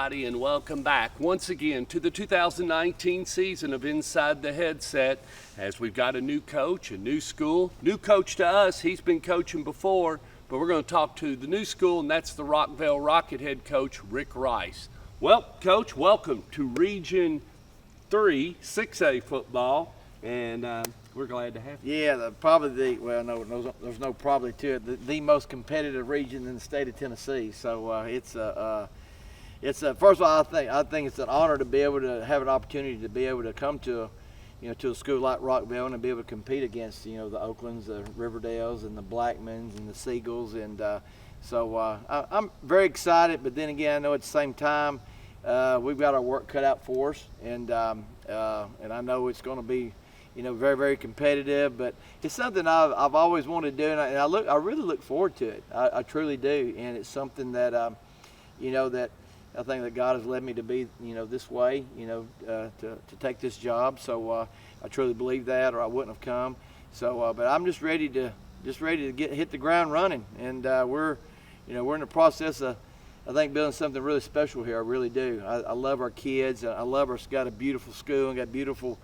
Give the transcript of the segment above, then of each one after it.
everybody, and welcome back once again to the 2019 season of Inside the Headset, as we've got a new coach, a new school. New coach to us, he's been coaching before, but we're going to talk to the new school, and that's the Rockvale Rocket head coach, Rick Rice. Well, Coach, welcome to Region 3 6A football, and we're glad to have you. Yeah, there's no probably to it. The most competitive region in the state of Tennessee. So it's first of all, I think it's an honor to be able to have an opportunity to be able to come to a school like Rockvale and be able to compete against the Oaklands, the Riverdales, and the Blackmans and the Seagulls, and so I'm very excited. But then again, I know at the same time we've got our work cut out for us, and I know it's going to be very, very competitive, but it's something I've always wanted to do, and I really look forward to it. I truly do, and it's something that that I think that God has led me to be this way, to take this job. So I truly believe that, or I wouldn't have come. So, but I'm just ready to hit the ground running, and we're in the process of, I think, building something really special here. I really do. I love our kids. I love our. Got a beautiful school and got beautiful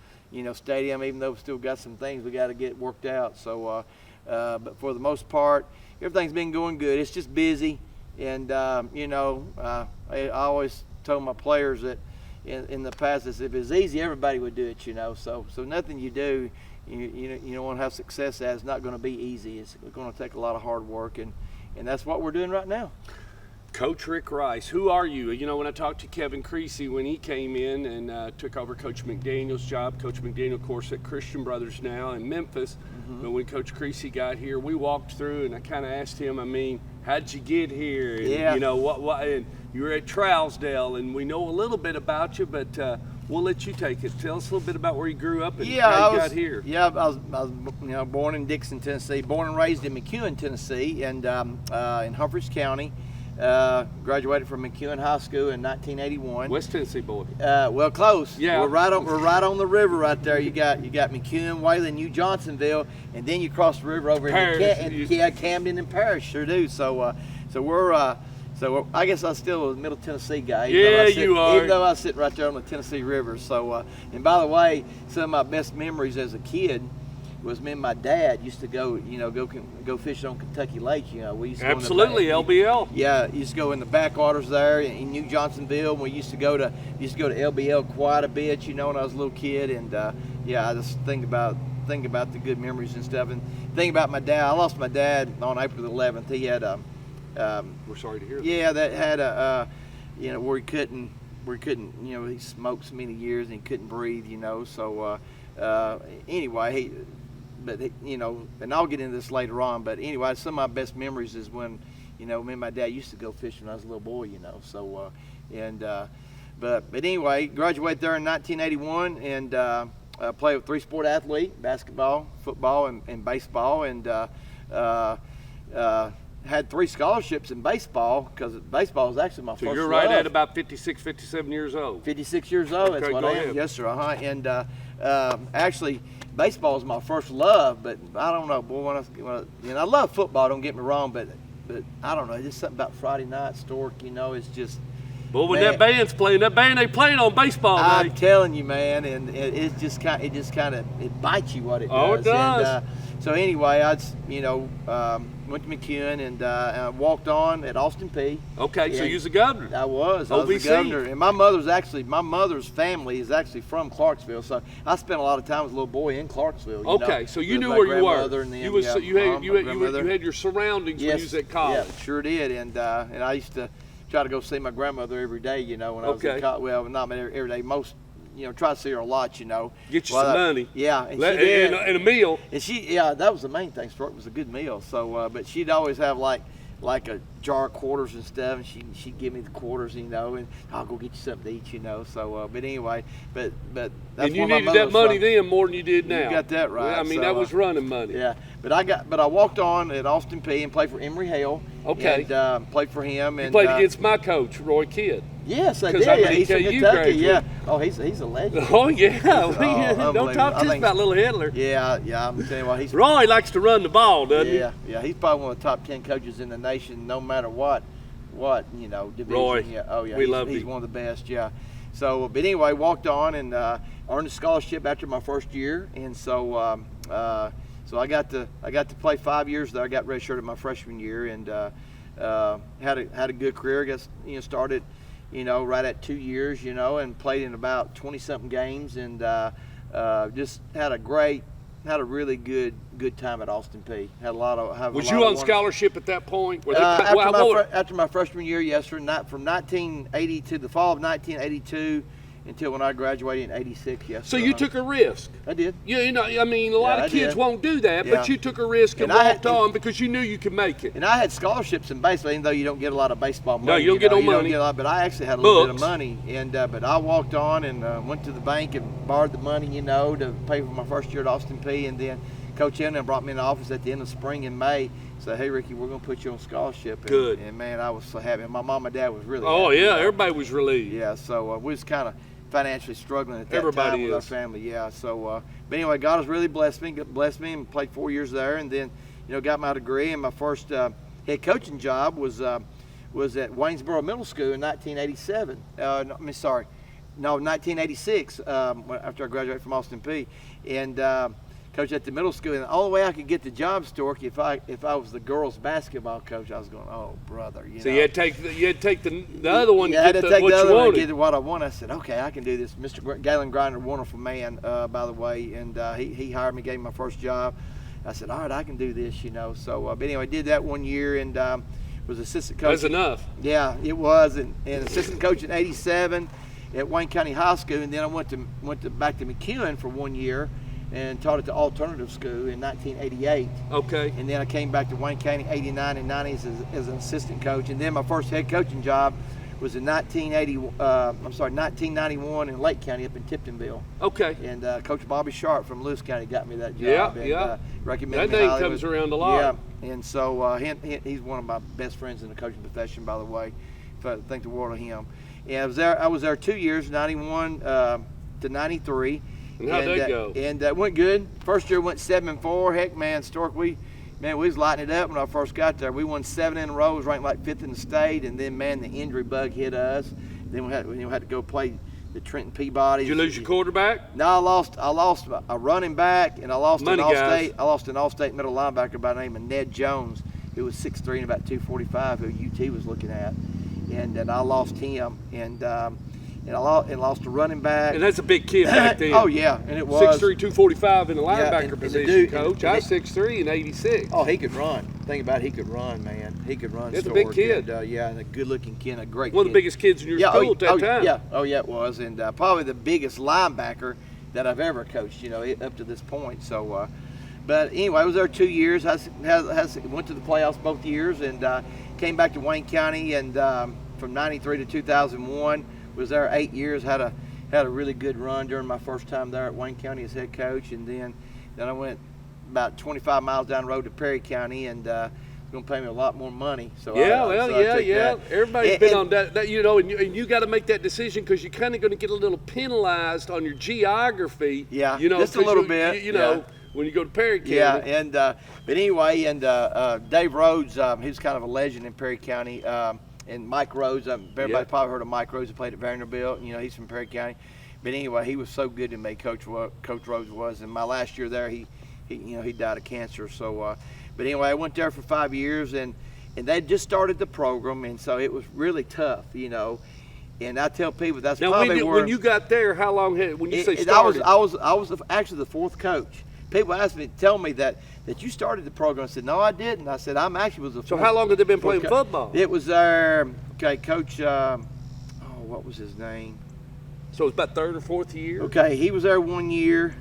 stadium, even though we've still got some things we got to get worked out. So, but for the most part, everything's been going good. It's just busy, and I always told my players that in the past, if it was easy, everybody would do it. So nothing you do, you want to have success at, it's not going to be easy. It's going to take a lot of hard work, and that's what we're doing right now. Coach Rick Rice, who are you? When I talked to Kevin Creasy when he came in and took over Coach McDaniel's job, Coach McDaniel, of course, at Christian Brothers now in Memphis. But when Coach Creasy got here, we walked through and I kind of asked him, how'd you get here? And, yeah. And you were at Trousdale, and we know a little bit about you, but we'll let you take it. Tell us a little bit about where you grew up and how you got here. Yeah, I was born in Dixon, Tennessee, born and raised in McEwen, Tennessee, and in Humphreys County. Graduated from McEwen High School in 1981. West Tennessee boy. Well, close. Yeah. We're right on the river right there. You got McEwen, Wayland, New Johnsonville, and then you cross the river over into Camden and Parish. Sure do. So we're I guess I'm still a Middle Tennessee guy. You are. Even though I sit right there on the Tennessee River. So and by the way, some of my best memories as a kid was me and my dad used to go fishing on Kentucky Lake. We used to absolutely go LBL. Yeah, used to go in the backwaters there in New Johnsonville. We used to go to LBL quite a bit, when I was a little kid, and I just think about the good memories and stuff, and think about my dad. I lost my dad on April 11th. He had we're sorry to hear that. Yeah, that had where he couldn't he smoked so many years and he couldn't breathe, So anyway, and I'll get into this later on, but anyway, some of my best memories is when, me and my dad used to go fishing when I was a little boy, so, but anyway, graduated there in 1981 and played with three-sport athlete, basketball, football, and baseball, and had 3 scholarships in baseball, because baseball was actually my first love. So you're right at about 56, 57 years old. 56 years old, that's what I am. Ahead. Yes, sir, and actually, baseball is my first love, but I don't know, boy. I love football. Don't get me wrong, but I don't know. Just something about Friday night, Stork. It's just. Well, when that band's playing, they playing on baseball day. I'm telling you, man, and it just kind of bites you what it does. Oh, it does. And, so anyway, went to McEwen and walked on at Austin Peay. Okay, so you was a governor. I was the governor, and my mother's family is actually from Clarksville, so I spent a lot of time as a little boy in Clarksville. Okay, so you knew where you were. And you had your surroundings when you was at college. Yeah, sure did, and I used to try to go see my grandmother every day. When I was in college. Well, not every day. Most. Try to see her a lot, Get you some money. Yeah, and she did. And a meal. And that was the main thing. It was a good meal. So, but she'd always have like a jar of quarters and stuff, and she'd give me the quarters, and I'll go get you something to eat, So, but anyway, but that's. And you needed that money then more than you did now. You got that right. Well, that was running money. Yeah, but I walked on at Austin Peay and played for Emory Hale. Okay. And played for him. And you played against my coach, Roy Kidd. Yes, I did. Yeah, he's from Kentucky. Yeah. Oh, he's a legend. Oh yeah. Don't talk to us about little Hitler. Yeah. I'm telling you what, Roy likes to run the ball, doesn't he? Yeah. He's probably one of the top 10 coaches in the nation, no matter what. what, you know, division. Roy. Yeah. Oh yeah. We love He's him. one of the best. Yeah. So, but anyway, walked on and earned a scholarship after my first year, and so so I got to play 5 years there. I got redshirted my freshman year, and had a good career. I guess, you know, started, you know, right at 2 years, you know, and played in about 20-something games, and just had a really good time at Austin Peay. Had a lot of. Was you on scholarship at that point? After my freshman year, yes, sir. Not from 1980 to the fall of 1982 until when I graduated in '86. Yes. So sir. you took a risk. I did. You know, I mean, a lot of kids won't do that, Yeah. but you took a risk and And walked on because you knew you could make it. And I had scholarships in baseball, even though you don't get a lot of baseball money. No, you don't get no you don't money. get a lot, but I actually had a little bit of Books. money, and but I walked on and went to the bank and borrowed the money, you know, to pay for my first year at Austin Peay, and then Coach Henry brought me in the office at the end of spring in May. Said, "Hey Ricky, we're gonna put you on scholarship." And, Good. And man, I was so happy. And my mom and dad was really. Oh happy, yeah, you know. everybody was relieved. Yeah, so we was kind of financially struggling at that Everybody time with our is. family. Yeah, so but anyway, God has really blessed me and played 4 years there, and then, you know, got my degree. And my first head coaching job was at Waynesboro Middle School in 1987. 1986. After I graduated from Austin Peay, and coached at the middle school. And the only way I could get the job, Stork, if I was the girls basketball coach, I was going, oh brother, you So know. you had to take the other one Yeah, I had to to get take what the you other one wanted. to get what I want. I said, okay, I can do this. Mr. Galen Grinder, wonderful man, by the way, and he hired me, gave me my first job. I said, all right, I can do this, you know. So, but anyway, I did that 1 year and was assistant coach. That's enough. Yeah, it was, and assistant coach in '87 at Wayne County High School, and then I went back to McEwen for 1 year and taught at the alternative school in 1988. Okay. And then I came back to Wayne County '89 and '90 as an assistant coach. And then my first head coaching job was in 1991 in Lake County up in Tiptonville. Okay. And Coach Bobby Sharp from Lewis County got me that job. Yeah, and, yeah. Recommended That me name highly. comes around a lot. Yeah. And so he's one of my best friends in the coaching profession, by the way. I think the world of him. And I was there 2 years, 91 to 93. And how'd that go? And that went good. First year went 7-4. Heck, man, Stork, we was lighting it up when I first got there. We won 7 in a row. Was ranked like 5th in the state. And then, man, the injury bug hit us. Then we had to go play the Trenton Peabody. Did you lose your quarterback? No, I lost a running back, and I lost Money an guys. all-state middle linebacker by the name of Ned Jones, who was 6'3" and about 245, who UT was looking at, and I lost him, and I lost a running back. And that's a big kid back then. Oh yeah, and it was 6'3", 245 in the linebacker and the position, dude- coach. I was 6'3" and 86. Oh, he could run. Think about it, he could run, man. He could run. That's a big Stork, kid. And, yeah, and a good-looking kid, a great One kid. of the biggest kids in your school at that time. Yeah, it was, and probably the biggest linebacker that I've ever coached, you know, up to this point. So, but anyway, I was there 2 years. Went to the playoffs both years, and came back to Wayne County, and from '93 to 2001, was there 8 years. Had a really good run during my first time there at Wayne County as head coach, and then I went about 25 miles down the road to Perry County, and going to pay me a lot more money. So Yeah, I took that. Everybody's been on that, you know, and you got to make that decision because you're kind of going to get a little penalized on your geography. Yeah, you know, just a 'cause little bit, You know, yeah. when you go to Perry County. Yeah, and but anyway, and Dave Rhodes, he's kind of a legend in Perry County, and Mike Rhodes. Everybody probably heard of Mike Rhodes, who played at Vanderbilt. You know, he's from Perry County. But anyway, he was so good to me, Coach Rhodes was. And my last year there, he died of cancer. So, but anyway, I went there for 5 years, and they just started the program, and so it was really tough, you know. And I tell people that's Now, probably when you got there, how long when you say I started? was actually the fourth coach. People asked me, tell me that you started the program. I said, no, I didn't. I said, I'm actually was the So fourth. how long had they been playing fourth football? It was Coach, what was his name? So it's about third or fourth year? Okay, he was there 1 year.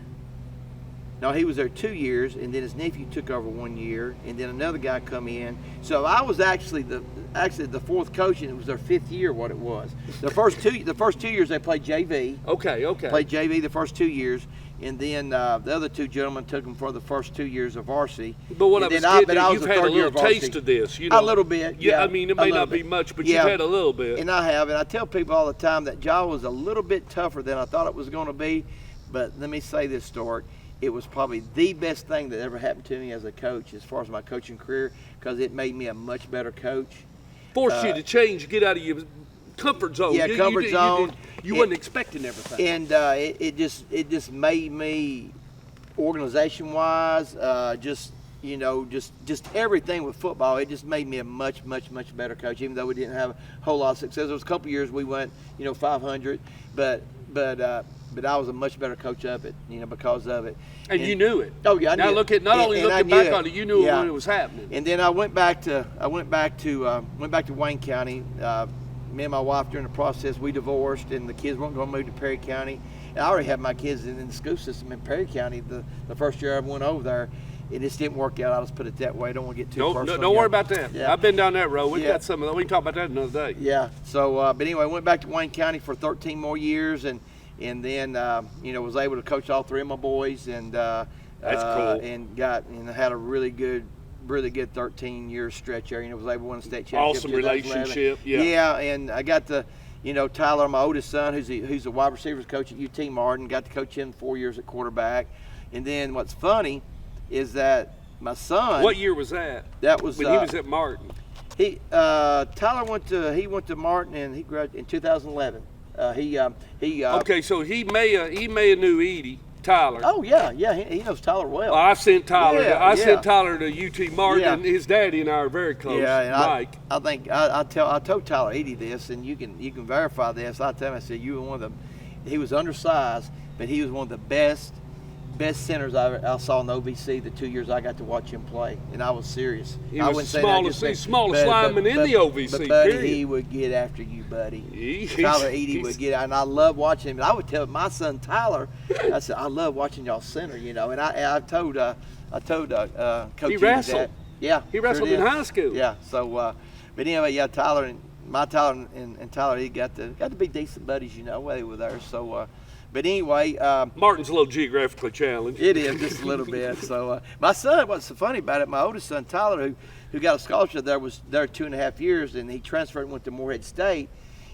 No, he was there 2 years, and then his nephew took over 1 year, and then another guy come in. So I was actually the fourth coach, and it was their 5th year. What it was, the first 2 years they played JV. Okay. Played JV the first 2 years, and then the other two gentlemen took them for the first 2 years of varsity. But what I And was then getting at, was you've the had a third year little of varsity. taste of this, you know. A little bit. Yeah, I mean, it a may little not be bit. much, but Yeah. you've had a little bit. And I have, and I tell people all the time that job was a little bit tougher than I thought it was going to be. But let me say this, Stork. It was probably the best thing that ever happened to me as a coach as far as my coaching career, because it made me a much better coach. Forced you to change, get out of your comfort zone. Yeah, comfort zone. You wasn't expecting everything. And it just made me, organization wise, just everything with football. It just made me a much better coach. Even though we didn't have a whole lot of success, there was a couple years we went 500, but I was a much better coach of it, because of it. And you knew it. Oh yeah, I now knew look it. at not only And looking back on it, you knew it when it was happening. And then I went back to Wayne County. Me and my wife, during the process, we divorced, and the kids weren't going to move to Perry County. And I already had my kids in the school system in Perry County the first year I went over there. It just didn't work out. I'll just put it that way. I don't want to get too personal. Don't worry about that. Yeah. I've been down that road. We've got some of that. We can talk about that another day. Yeah. So, but anyway, I went back to Wayne County for 13 more years, and then was able to coach all 3 of my boys, and that's cool. And had a really good 13-year stretch there. Was able to win a state championship. Awesome relationship. Yeah. Yeah, and I got to, Tyler, my oldest son, who's a wide receivers coach at UT Martin, got to coach him 4 years at quarterback. And then what's funny is that my son. What year was that? That was when he was at Martin. Tyler went to Martin, and he graduated in 2011. Okay, so he may have knew Edie. Tyler. Oh yeah, he knows Tyler well. I sent Tyler. Yeah, sent Tyler to UT Martin, Yeah. and his daddy and I are very close. Yeah, and Mike. I think I told Tyler Edie this, and you can verify this. I tell him, I said you were one of the. He was undersized, but he was one of the best centers I saw in the OVC the 2 years I got to watch him play, and I was serious. He I was the smallest lineman in the OVC. But buddy, period. he would get after you, buddy. Tyler Edie would get, and I love watching him. And I would tell my son Tyler, I said, I love watching y'all center, And I told Coach He Edie wrestled. that. Yeah, he wrestled in high school. Yeah, so but anyway, yeah, Tyler and Tyler Edie got to be decent buddies, while they were there. So. But anyway, Martin's a little geographically challenged. It is just a little bit. So my son, what's so funny about it, my oldest son Tyler, who got a scholarship there, was there 2.5 years, and he transferred and went to Morehead State.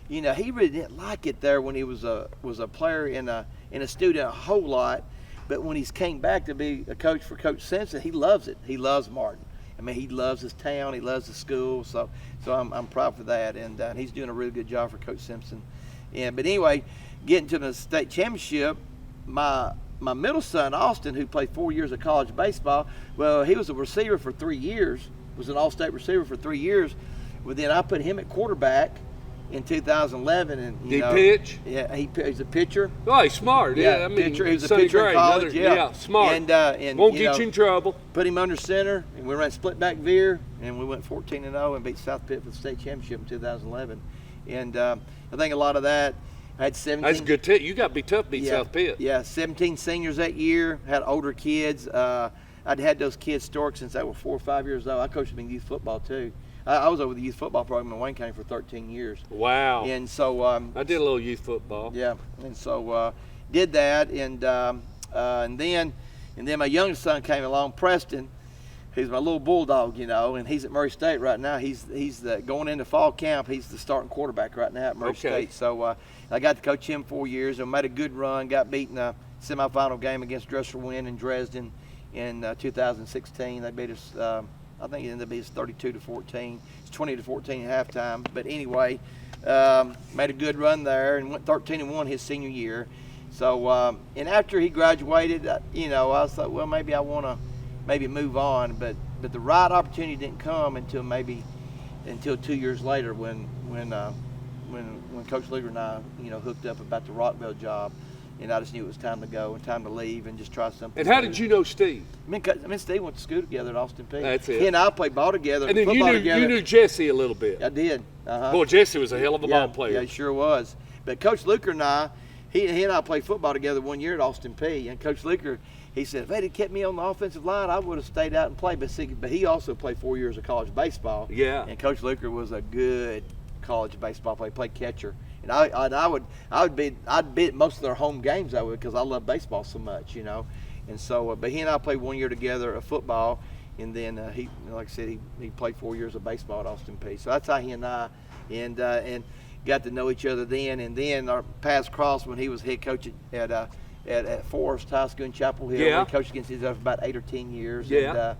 He really didn't like it there when he was a player and a student a whole lot. But when he came back to be a coach for Coach Simpson, he loves it. He loves Martin. I mean, he loves his town. He loves the school. So I'm proud for that, and he's doing a really good job for Coach Simpson. But anyway, getting to the state championship, my middle son Austin, who played 4 years of college baseball, well, he was a receiver for 3 years, was an all-state receiver for 3 years. Well, then I put him at quarterback in 2011, and Did he pitch? Yeah, he's a pitcher. Oh, he's smart. Yeah, I mean, pitcher. He was a Sonny pitcher Gray, in college. smart. And won't get you in trouble. Put him under center, and we ran split back veer, and we went 14-0 and beat South Pitt for the state championship in 2011. And I think a lot of that. I had 17. That's a good tip. You got to be tough to beat South Pitt. Yeah, 17 seniors that year. Had older kids. I'd had those kids stork since they were 4 or 5 years old. I coached them in youth football too. I was over the youth football program in Wayne County for 13 years. Wow. And so I did a little youth football. Yeah, and so did that, and then my youngest son came along, Preston. He's my little bulldog, and he's at Murray State right now. He's going into fall camp. He's the starting quarterback right now at Murray State. So I got to coach him 4 years and made a good run. Got beaten a semifinal game against Dresser Wynn in Dresden in 2016. They beat us. I think it ended up being 32-14. It's 20-14 at halftime. But anyway, made a good run there and went 13-1 his senior year. So and after he graduated, I thought, well, maybe I want to move on, but the right opportunity didn't come until 2 years later when Coach Luger and I hooked up about the Rockvale job, and I just knew it was time to go and time to leave and just try something. And how did you know Steve? Me and Steve went to school together at Austin Peay. That's it. He and I played ball together. And then football you knew Jesse a little bit. I did. Boy, Jesse was a hell of a ball player. Yeah, he sure was. But Coach Luker and I, he and I played football together 1 year at Austin Peay, and Coach Luker, he said, if they'd have kept me on the offensive line, I would have stayed out and played. But he also played 4 years of college baseball. Yeah. And Coach Luker was a good college baseball player. He played catcher. And I'd be at most of their home games because I love baseball so much, And so, but he and I played 1 year together of football, and then he, like I said, he played 4 years of baseball at Austin Peay. So that's how he and I and got to know each other then. And then our paths crossed when he was head coach at Forest High School in Chapel Hill. Yeah. We coached against each other for about 8 or 10 years. Yeah. And,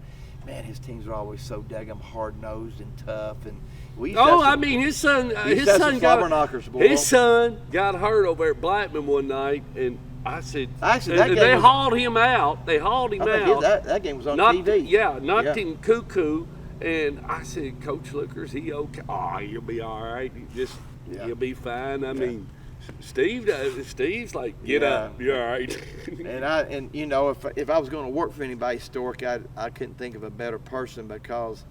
man, his teams were always so daggum hard-nosed and tough, and We used to have Oh, some- I mean, his son, we used to have some slobber knockers, boy. his son got hurt over at Blackman one night, and I said, Actually, that and game they was- hauled him out. They hauled him I think out. that game was on knocked, TV. Yeah, knocked Yeah. him cuckoo. And I said, Coach Looker, is he okay? Oh, he'll be all right. He'll be fine. I mean, Steve's like, get up, you're all right. And you know, if I was going to work for anybody, Stork, I couldn't think of a better person, because,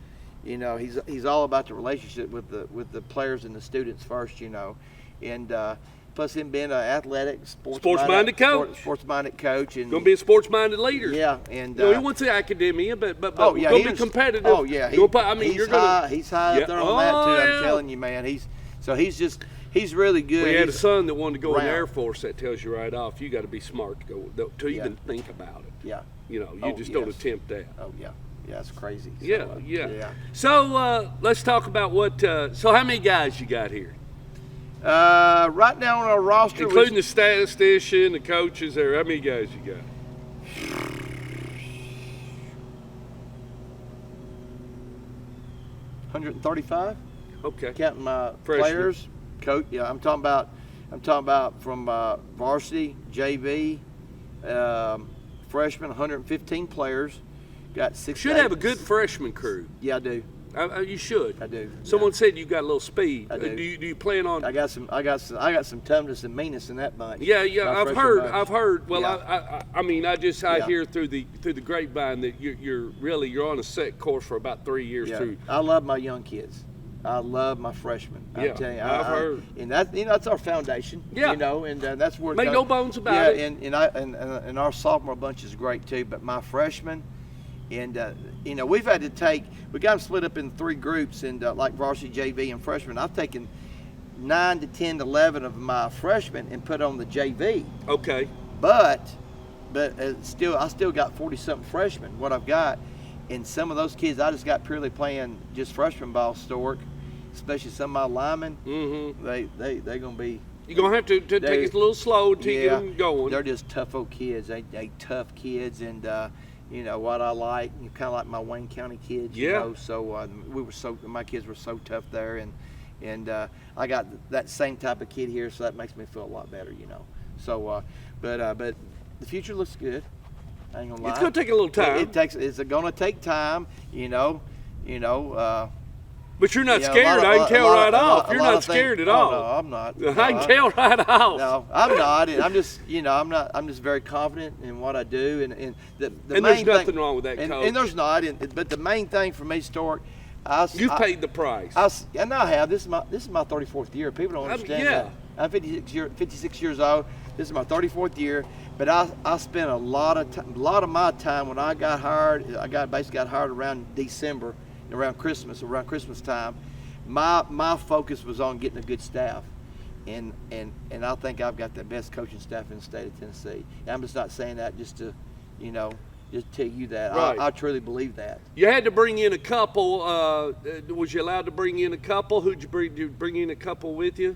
you know, he's all about the relationship with the players and the students first, you know, and plus him being an athletic, Sports-minded coach, and Gonna be a sports-minded leader. Yeah, and he wants the academia, but oh yeah, gonna be competitive. Oh yeah, he's high up there on that too. yeah. I'm telling you, man. He's really good. We had a son that wanted to go in the round. Air Force. That tells you right off, you got to be smart to go to even think about it. Yeah. You know, you just don't attempt that. Oh yeah, yeah, it's crazy. So, Yeah. So let's talk about what. So how many guys you got here? Right now on our roster, Including the statistician, the coaches there, how many guys you got? 135. Okay. Counting my Freshmen. players, coach. Yeah, I'm talking about from varsity, JV, freshman, 115 players. Got 6. Should have a good freshman crew. Yeah, I do. You should. I do. Someone said you got a little speed. I do. Do you plan on? I got some toughness and meanness in that bunch. Yeah. My I've freshman bunch. heard. Well, Yeah. I mean, I Yeah. hear through the grapevine that you're on a set course for about 3 years Yeah. through. I love my young kids. I love my freshmen. Yeah, I'm telling you, I've heard. and that's our foundation. Yeah. You know, and that's where it Make goes. no bones about it. And our sophomore bunch is great too. But my freshmen, and you know, we got them split up in 3 groups, and like varsity, JV, and freshmen. I've taken 9 to 10 to 11 of my freshmen and put on the JV. Okay. But I still got 40-something freshmen. What I've got, and some of those kids I just got purely playing just freshman ball, Stork, especially some of my linemen. Mm-hmm. They're gonna be. You're gonna have to take it a little slow until you get them going. They're just tough old kids. They tough kids, and you know what I like. You kind of like my Wayne County kids. You Yeah. know, so my kids were so tough there, and I got that same type of kid here, so that makes me feel a lot better. You know. So, but the future looks good. I ain't gonna lie. It's gonna take a little time. It's gonna take time. You know. But you're not Yeah, scared. I can tell right off. You're not scared at all. No, I'm not. No, I can tell right off. No, I'm not. And I'm just, I'm just very confident in what I do. And the And main there's nothing thing, wrong with that, Coach. and there's not. But the main thing for me, Stork, You've paid the price. I know I have. This is my 34th year. People don't understand yeah. that. I'm 56 years old. This is my 34th year. But I spent a lot of my time when I got hired. Basically got hired around December, around Christmas time. My focus was on getting a good staff, and I think I've got the best coaching staff in the state of Tennessee. And I'm just not saying that just to, just tell you that. Right. I truly believe that. You had to bring in a couple. Was you allowed to bring in a couple? Who'd you bring? Did you bring in a couple with you?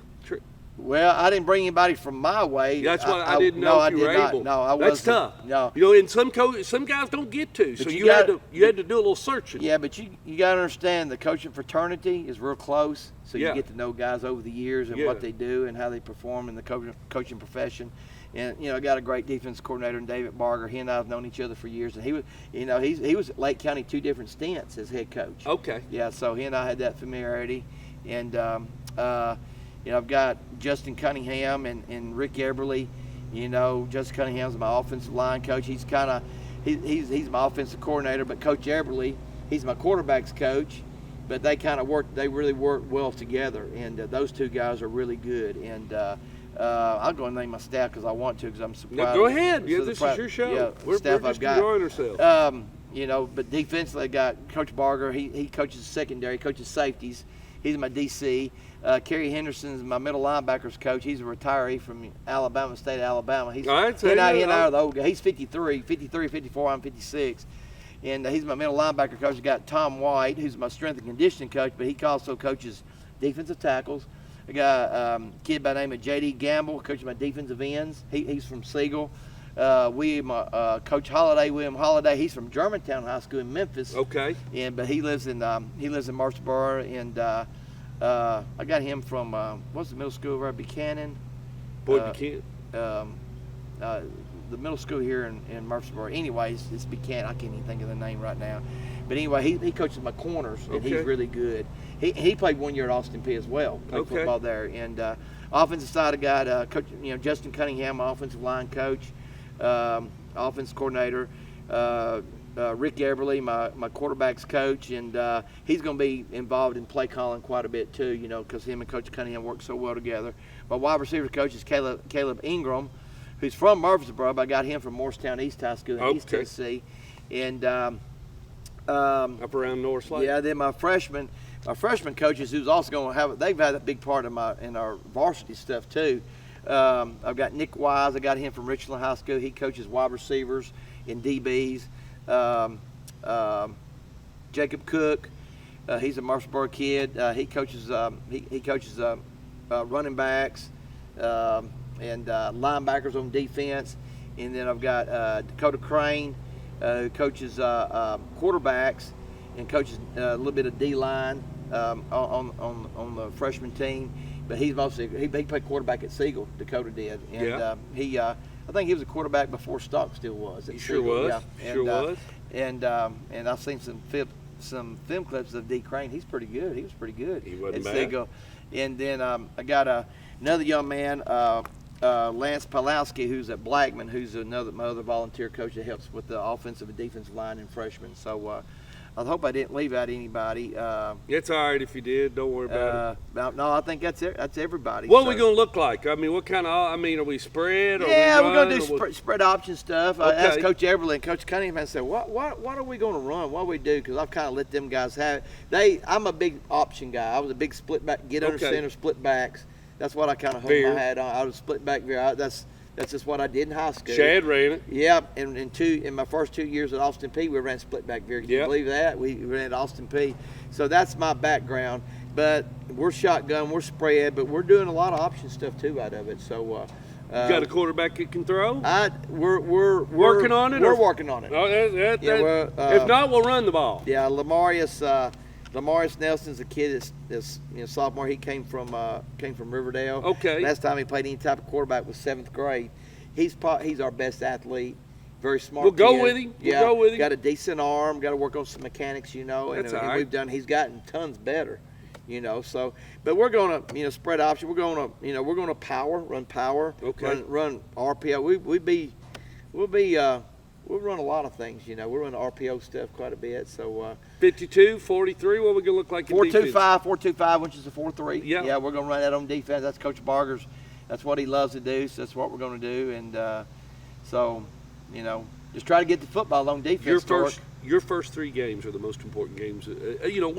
Well, I didn't bring anybody from my way. That's what I didn't know if you were able. No, I wasn't. That's tough. No. And some guys don't get to. So But you had to do a little searching. Yeah, but you got to understand the coaching fraternity is real close. So Yeah. you get to know guys over the years and Yeah. what they do and how they perform in the coaching profession. And I got a great defense coordinator in David Barger. He and I have known each other for years, and he was, he was at Lake County 2 different stints as head coach. Okay. Yeah, so he and I had that familiarity, and I've got Justin Cunningham and Rick Eberly. Justin Cunningham's my offensive line coach. He's he's my offensive coordinator, but Coach Eberly, he's my quarterbacks coach. But they really work well together, and those 2 guys are really good. And I'll go and name my staff because I want to, because I'm surprised. No, go ahead. Yeah, this is your show. Yeah, We're staff just I've got. enjoying ourselves. But defensively, I got Coach Barger. He coaches secondary, coaches safeties. He's my DC. Kerry Henderson is my middle linebackers coach. He's a retiree from Alabama, state of Alabama. He and I are the old guy. He's 53, 54, I'm 56. And he's my middle linebacker coach. I got Tom White, who's my strength and conditioning coach, but he also coaches defensive tackles. I got a kid by the name of J.D. Gamble, coaching my defensive ends. He's from Siegel. Coach William Holiday, he's from Germantown High School in Memphis. Okay. But he lives in Martinsboro, and I got him from what's the middle school over Buchanan? Boyd Buchanan. The middle school here in Murfreesboro. Anyways, it's Buchanan. I can't even think of the name right now. But anyway, he coaches my corners, and he's really good. He played 1 year at Austin P as well. Played football there. And offensive side, I got Coach, Justin Cunningham, my offensive line coach, offensive coordinator. Rick Everly, my quarterback's coach, and he's going to be involved in play calling quite a bit too, because him and Coach Cunningham work so well together. My wide receiver coach is Caleb Ingram, who's from Murfreesboro, but I got him from Morristown East High School in East Tennessee. And up around North Lake. Yeah, then my freshman coaches, who's also going to have, they've had a big part in our varsity stuff too. I've got Nick Wise, I got him from Richland High School. He coaches wide receivers and DBs. Jacob Cook, he's a Murfreesboro kid. He coaches running backs and linebackers on defense. And then I've got Dakota Crane, who coaches quarterbacks and coaches a little bit of D-line on the freshman team. But he's mostly he played quarterback at Siegel. Dakota did, and I think he was a quarterback before Stockstill was. He sure was. Yeah. And I've seen some film clips of D. Crane. He's pretty good. He was pretty good. He wasn't at bad. Siegel. And then I got another young man, Lance Pawlowski, who's at Blackman, who's my other volunteer coach that helps with the offensive and defensive line and freshmen. So I hope I didn't leave out anybody. It's all right if you did. Don't worry about it. No, I think that's everybody. What are we going to look like? I mean, what kind of? I mean, are we spread? Yeah, we're going to do spread option stuff. I asked Coach Everly and Coach Cunningham and said, what are we going to run? What do we do? Because I've kind of let them guys have it. I'm a big option guy. I was a big split back, get under center, split backs. That's what I kind of hung my hat on. I was a split back veer. That's just what I did in high school. Shad ran it. Yeah, and in my first 2 years at Austin P, we ran split back veer. Can you believe that? We ran at Austin P. So that's my background. But we're shotgun, we're spread, but we're doing a lot of option stuff too out of it. So you got a quarterback that can throw? We're working on it. We're working on it. Oh, if not, we'll run the ball. Yeah, Lamarius Nelson's a kid that's sophomore. He came from Riverdale. Okay. Last time he played any type of quarterback was 7th grade. He's our best athlete. Very smart. We'll go kid. with him. Yeah. We'll go with him. Got a decent arm. Got to work on some mechanics, and That's all right. He's gotten tons better, So, but we're gonna spread option. We're gonna run power. Okay. Run RPO. We'll run a lot of things, We'll run RPO stuff quite a bit. So 52, 43, what are we going to look like in defense? 4-2-5, which is a 4-3. Yeah. Yeah, we're going to run that on defense. That's Coach Barger's. That's what he loves to do, so that's what we're going to do. And so, just try to get the football on defense. Your first 3 games are the most important games. We know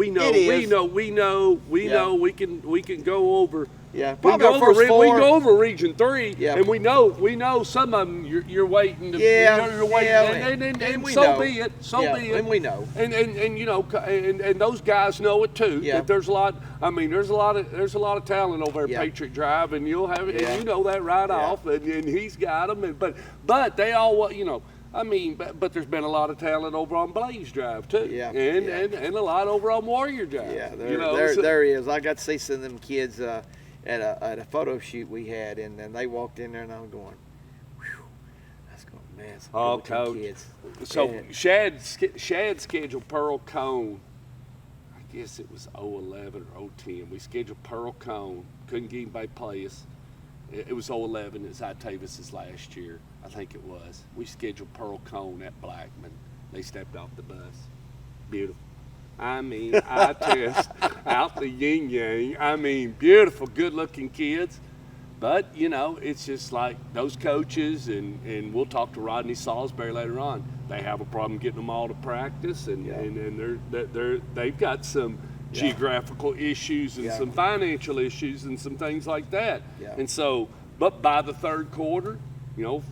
we can go over. Yeah, we can go over Region 3, yeah. And we know some of them you're waiting to. You're waiting, and we so know. be it. So be it. And we know. And those guys know it too. Yeah. That there's a lot. I mean, there's a lot of talent over at Patriot Drive, and you'll have it. Yeah. And you know that right off, and he's got them. But they all I mean, but there's been a lot of talent over on Blaze Drive too, and a lot over on Warrior Drive. Yeah, there is. I got to see some of them kids at a photo shoot we had, and they walked in there, and I'm going, "Whew, that's going, man, some Coach. kids." So Shad scheduled Pearl Cone. I guess it was 011 or 010. We scheduled Pearl Cone. Couldn't get anybody play us. It was 011. It's Itavis's last year. I think it was. We scheduled Pearl Cone at Blackman. They stepped off the bus. Beautiful. I mean, I test out the yin yang. I mean, beautiful, good-looking kids. But, it's just like those coaches, and we'll talk to Rodney Salisbury later on. They have a problem getting them all to practice, and they've got some geographical issues and some financial issues and some things like that. Yeah. And so, but by the third quarter,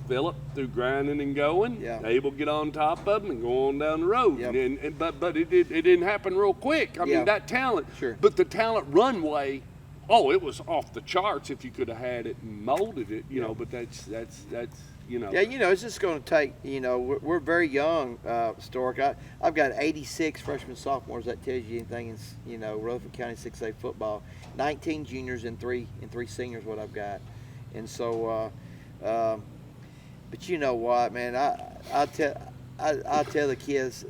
Philip, through grinding and going, able to get on top of them and go on down the road. Yep. But it didn't happen real quick. I mean, that talent. Sure. But the talent runway Oh, it was off the charts if you could have had it and molded it, you know. But that's you know. Yeah, you know, it's just going to take. You know, we're very young, Stork. I've got 86 freshmen, sophomores. That tells you anything in, you know, Rutherford County 6A football. 19 juniors and three seniors. What I've got, and so. But you know what, man? I tell the kids.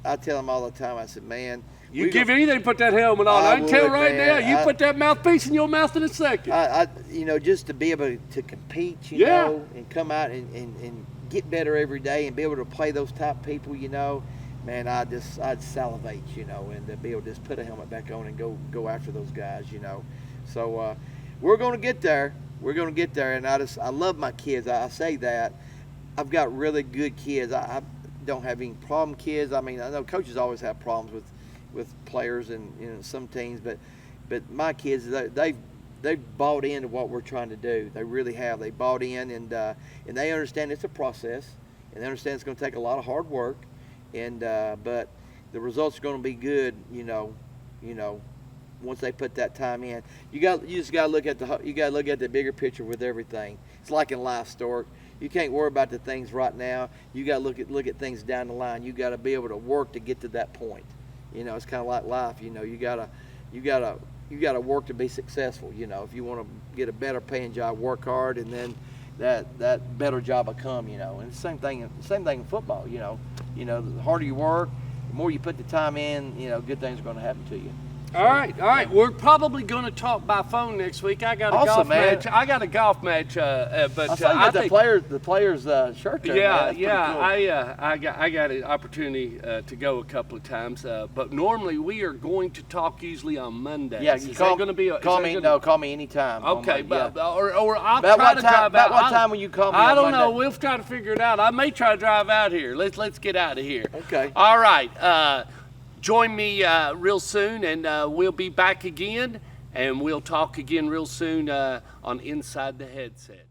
I tell them all the time. I said, man. You give anything to put that helmet on. I can tell right man. now. You put that mouthpiece in your mouth in a second. You know, just to be able to compete, you Yeah. know, and come out and get better every day and be able to play those top people, you know, man, I'd salivate, you know, and to be able to just put a helmet back on and go after those guys, you know. So we're going to get there. We're going to get there, and I love my kids. I say that. I've got really good kids. I don't have any problem kids. I mean, I know coaches always have problems with players and, you know, some teams, but my kids, they've bought into what we're trying to do. They really have. They bought in, and they understand it's a process, and they understand it's going to take a lot of hard work, and but the results are going to be good. You know, once they put that time in, you just got to look at the bigger picture with everything. It's like in life, Stork. You can't worry about the things right now. You got to look at things down the line. You got to be able to work to get to that point. You know, it's kind of like life. You know, you gotta work to be successful. You know, if you want to get a better paying job, work hard, and then that better job will come. You know, and the same thing in football. You know, the harder you work, the more you put the time in. You know, good things are going to happen to you. All right. We're probably going to talk by phone next week. I got a Awesome, golf man. match. I got a golf match, but I saw you got the players shirt there. yeah, man. yeah. Cool. I got an opportunity to go a couple of times, but normally we are going to talk usually on Mondays. Yeah, is that going to be? Call me anytime. Okay, but or I'll about try what to time? drive About out. what time will you call me? I on don't know. Monday? We'll try to figure it out. I may try to drive out here. Let's get out of here. Okay. All right. Join me real soon, and we'll be back again, and we'll talk again real soon on Inside the Headset.